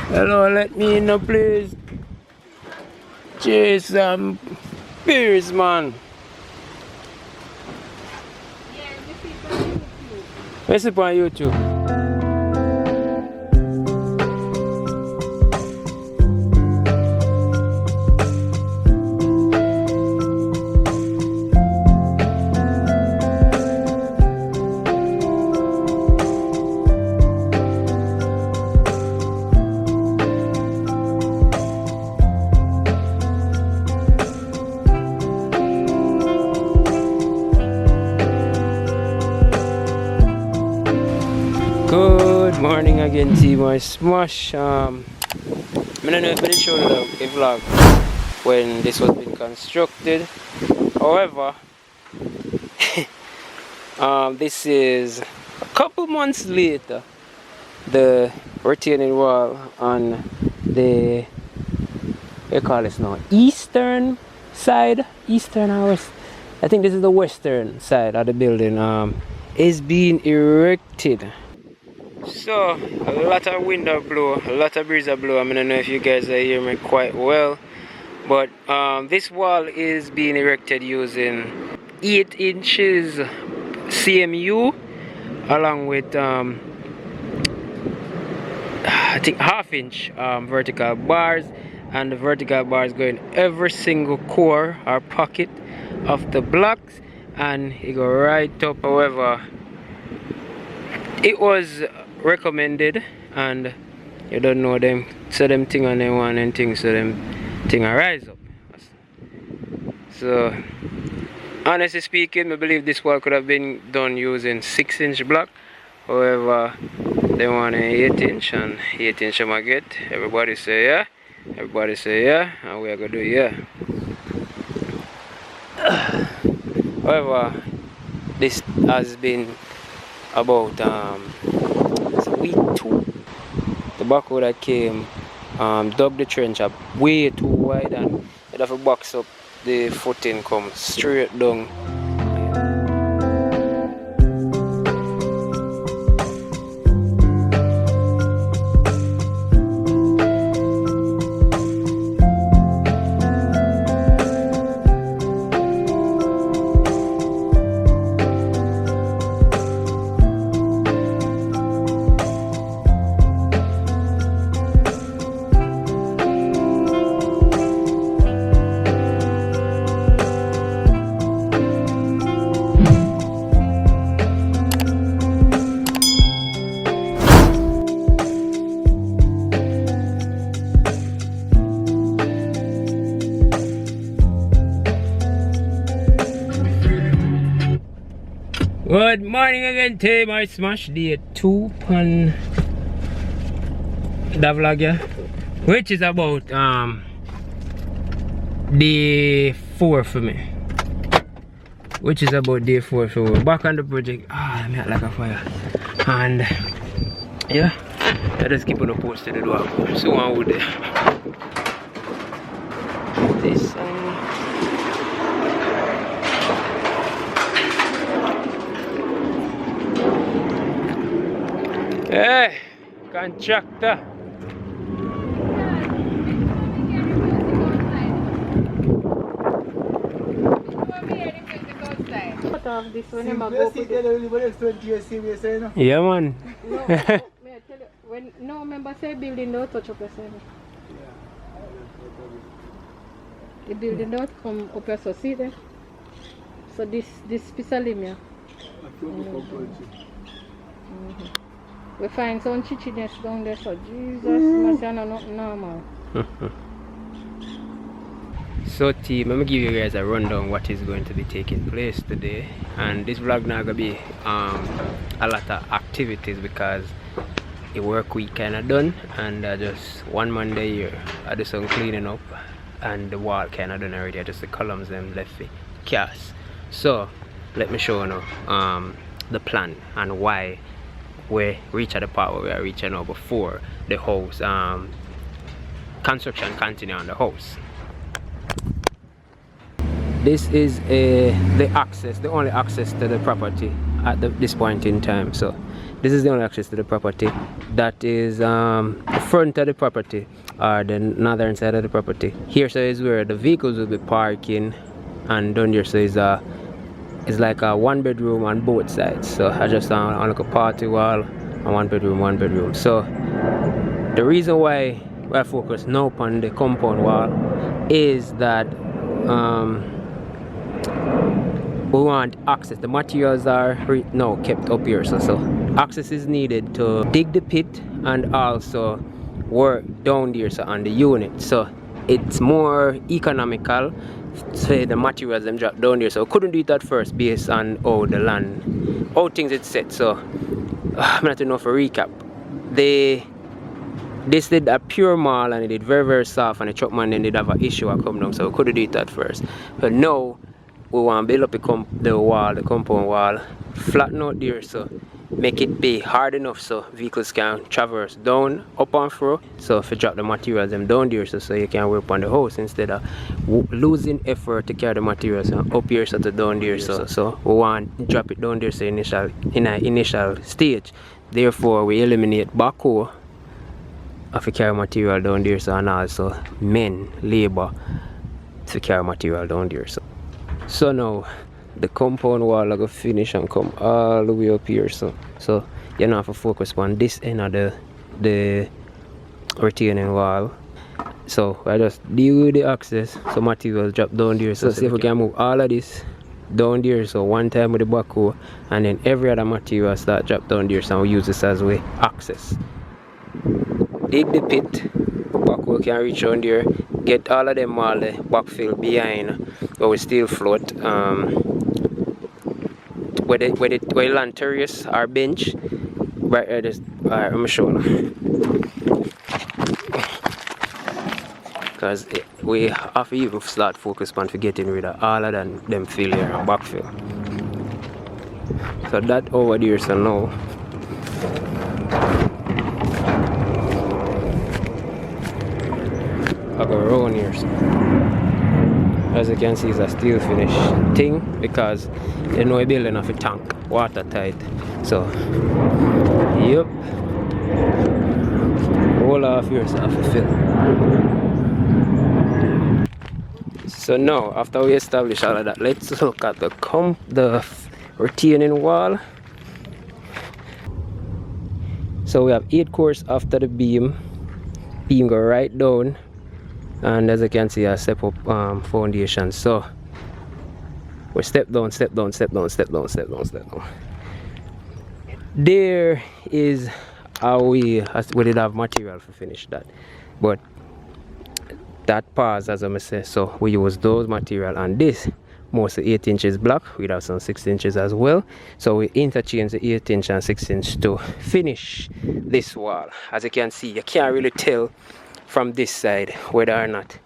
Hello, let me in now, please. Chase some beers, man. Where's it on YouTube? Good morning again, team. Ismash. I don't know if I showed a vlog when this was being constructed. However, this is a couple months later. The retaining wall on the eastern side, eastern house. I think this is the western side of the building. Is being erected. So, a lot of wind blow, a lot of breeze blow. I don't know if you guys hear me quite well, but this wall is being erected using 8 inches CMU along with I think ½ inch vertical bars, and the vertical bars going every single core or pocket of the blocks, and it go right up. However, it was recommended, and you don't know them, so them thing on them one and thing, so them thing rise up. So honestly speaking, I believe this wall could have been done using 6-inch block. However, they want an 8-inch, and 8-inch I get. Everybody say yeah, everybody say yeah, and we are gonna do yeah. However, this has been about week 2. The backhoe that came dug the trench up way too wide, and it have to box up the footing, come straight down. Good morning again, team. Ismash day 2 on the vlog, yeah, which is about day 4 for me. Which is about day 4 for me. Back on the project. I'm out like a fire, and yeah, I just keep on the post to the door. So I would this. Hey, contractor. Yeah, man. No, remember say building don't touch up yourself. The building don't come up your see there. So this piece of limb, yeah. We find some chichiness down there, so Jesus must have nothing normal. So team, let me give you guys a rundown what is going to be taking place today. And this vlog now gonna be a lot of activities because the work week kinda done, and just one Monday here I do some cleaning up, and the wall kinda done already. Just the columns them left for cast. So let me show you now the plan and why we reach at the part where we are reaching now before the house construction continue on the house. This is the only access to the property at this point in time. So this is the only access to the property. That is the front of the property, or the northern side of the property. Here so is where the vehicles will be parking, and down here so is it's like a 1-bedroom on both sides. So I just on like a party wall and 1-bedroom. So the reason why I focus now upon the compound wall is that we want access. The materials are now kept up here, so access is needed to dig the pit and also work down there, so on the unit. So it's more economical say the materials them drop down there, so we couldn't do it at first based on how the land, how things it's set. So I'm not enough for recap. This did a pure mall and it did very soft, and the truck man then did have an issue and come down, so we couldn't do it at first. But now we want to build up the compound wall, flatten out there, so make it be hard enough so vehicles can traverse down, up and through. So if you drop the materials them down there, so you can work on the house instead of losing effort to carry the materials up here so to down there. So we want to drop it down there so in an initial stage. Therefore we eliminate backhoe of to carry material down there, so, and also men, labor to carry material down there. So now the compound wall I go finish and come all the way up here, so you don't have to focus on this end of the retaining wall. So I just deal with the access, so materials drop down there. So see if we can move all of this down there, so one time with the backhoe, and then every other material start drop down there, so we use this as way access. Dig the pit, backhoe can reach down there, get all of them all the backfill behind where we still float, where the land terrace or bench, right there. Alright, I'm show you. Because we have to even start focus on for getting rid of all of them fill here and backfill. So that over there, so now I go around here. So as you can see, it's a steel finish thing because you know we're building off a tank, watertight. So yep, roll off here so I have to fill. So now after we establish all of that, let's look at the retaining wall. So we have 8 course after the beam go right down, and as you can see I step up foundation. So we step down. There is how we did have material to finish that, but that pause as I say, so we use those material, and this mostly 8 inches block. We have some 6 inches as well, so we interchange the 8 inch and 6 inch to finish this wall. As you can see, you can't really tell from this side whether or not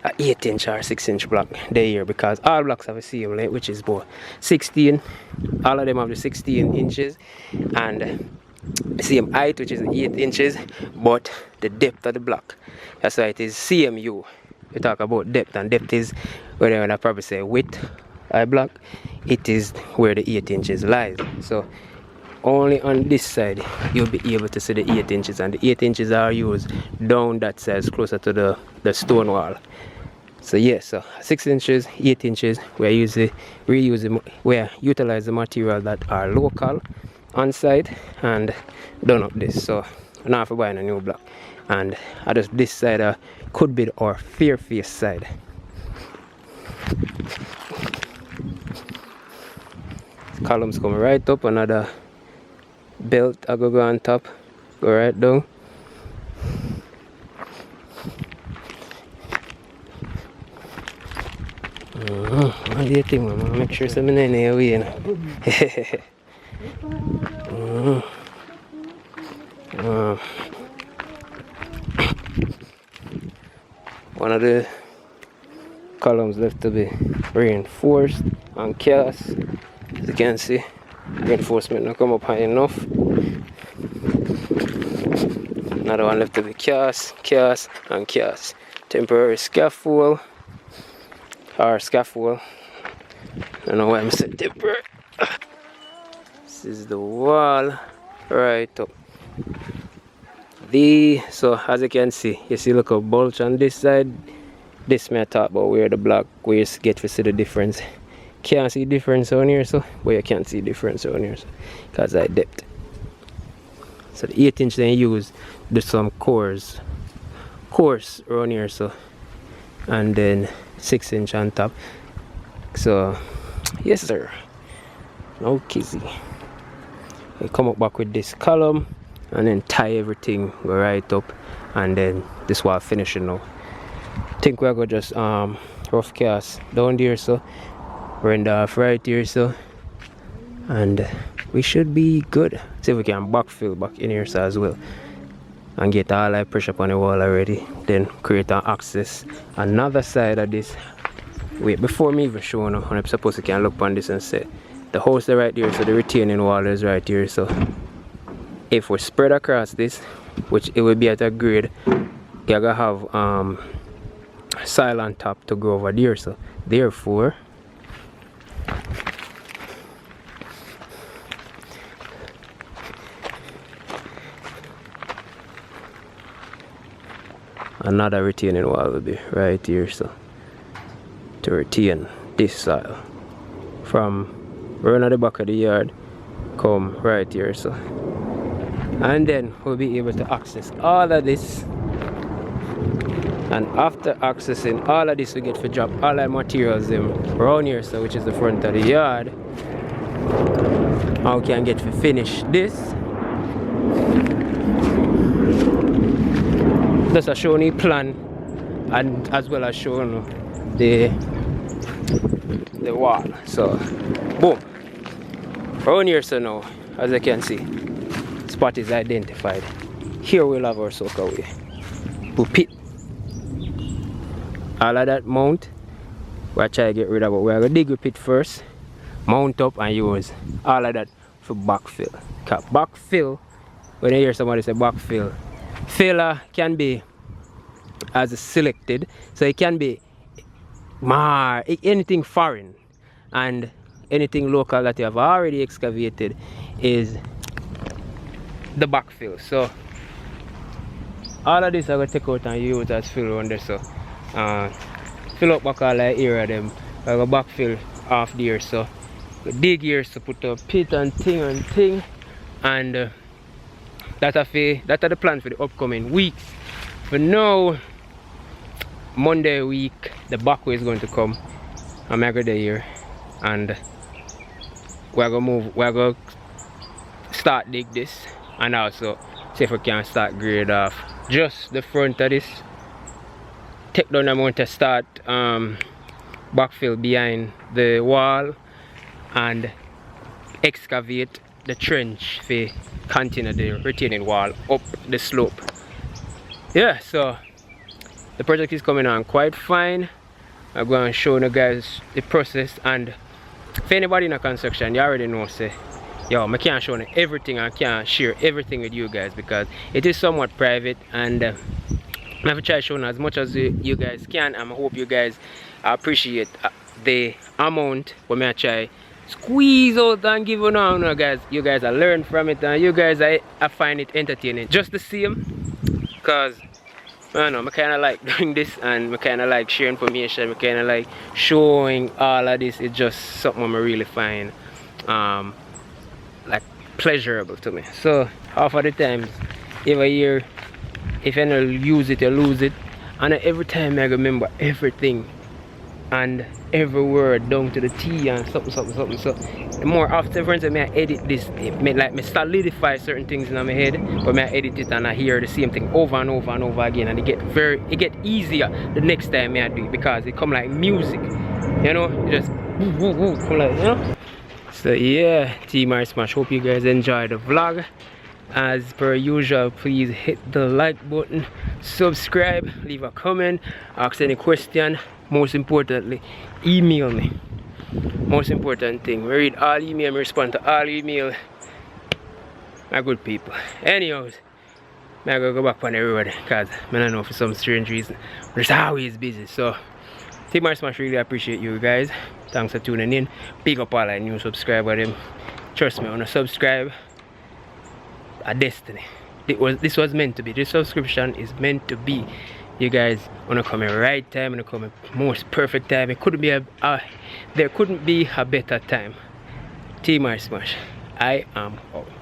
a 8 inch or 6 inch block they here, because all blocks have the same length, which is about 16. All of them have the 16 inches and the same height, which is 8 inches, but the depth of the block, that's why it is CMU. We talk about depth, and depth is where I probably say width I block, it is where the 8 inches lies. So only on this side you'll be able to see the 8 inches, and the 8 inches are used down that side closer to the stone wall. So yes, so 6 inches, 8 inches, we utilize the material that are local on site and done up this. So now I have to buy a new block, and I just this side could be our fair face side. Columns come right up, another belt I go on top, go right down. What do you think, Mama? Make sure something in there away, you know. One of the columns left to be reinforced and cast. As you can see, reinforcement not come up high enough. Another one left to be cast, and cast. Temporary scaffold. Or scaffold. I don't know why I'm saying temporary. This is the wall. right up. So as you can see, you see look a bulge on this side. This may talk about where the black waves get to see the difference. Can't see difference on here, so but you can't see difference on here, so, because I depth. So the 8-inch then use there's some coarse around here, so, and then 6-inch on top. So yes sir, no kizzy. I come up back with this column and then tie everything right up, and then this wall finishing now. Think we're gonna just rough cast down there, so render off right here, so, and we should be good. See if we can backfill back in here, so, as well, and get all that pressure up on the wall already, then create an access another side of this. Wait, before me even showing you, I'm supposed to can look on this and say the house is right here, so the retaining wall is right here. So if we spread across this, which it will be at a grade, you're gonna have soil on top to go over there, so therefore another retaining wall will be right here, so to retain this soil from run at the back of the yard come right here, so, and then we'll be able to access all of this. And after accessing all of this, we get to drop all our materials around here, so, which is the front of the yard. And we can get to finish this. Just a showing you plan, and as well as showing you the wall. So boom, around here, so now as you can see, spot is identified. Here we'll have our soak away. We'll pit all of that mount. We'll try to get rid of it. We're gonna dig a pit first, mount up, and use all of that for backfill. Because backfill, when you hear somebody say backfill, filler can be as selected, so it can be anything foreign, and anything local that you have already excavated is the backfill. So all of this I'm going to take out and use as fill around there, so fill up back all the area them. I go backfill off there, so we dig here to put a pit and thing, and that are the plan for the upcoming weeks. For now, Monday week the back way is going to come. I'm going to here, and we're gonna start dig this, and also see if we can start grade off just the front of this. Take down the amount to start backfill behind the wall, and excavate the trench for continue the retaining wall up the slope. Yeah, so the project is coming on quite fine. I'm going to show you guys the process, and for anybody in a construction, you already know, say, yo, I can't show you everything, I can't share everything with you guys because it is somewhat private, and I have to try showing as much as you guys can, and I hope you guys appreciate the amount when I try squeeze out and give you now, guys. You guys are learn from it, and you guys I find it entertaining just the same, because I don't know, I kind of like doing this, and I kind of like sharing information, I kind of like showing all of this. It's just something I really find like pleasurable to me. So half of the times, every year, if you don't use it, you lose it, and every time I remember everything and every word down to the T and something. So the more often, for instance, I edit this, like me solidify certain things in my head, but I edit it and I hear the same thing over and over and over again, and it get easier the next time I do it, because it come like music, you know, it just woo, come like, you know. So yeah, Team Ismash, hope you guys enjoy the vlog. As per usual, please hit the like button, subscribe, leave a comment, ask any question. Most importantly, email me. Most important thing, we read all email, we respond to all email. My good people. Anyways, I'm gonna go back on the road because I don't know, for some strange reason, but it's always busy. So Team Ismash, really appreciate you guys. Thanks for tuning in. Big up all our new subscribers. Trust me, I wanna subscribe. a destiny. This was meant to be. This subscription is meant to be. You guys wanna come at right time, wanna come at most perfect time. It couldn't be there couldn't be a better time. Team Ismash, I am out.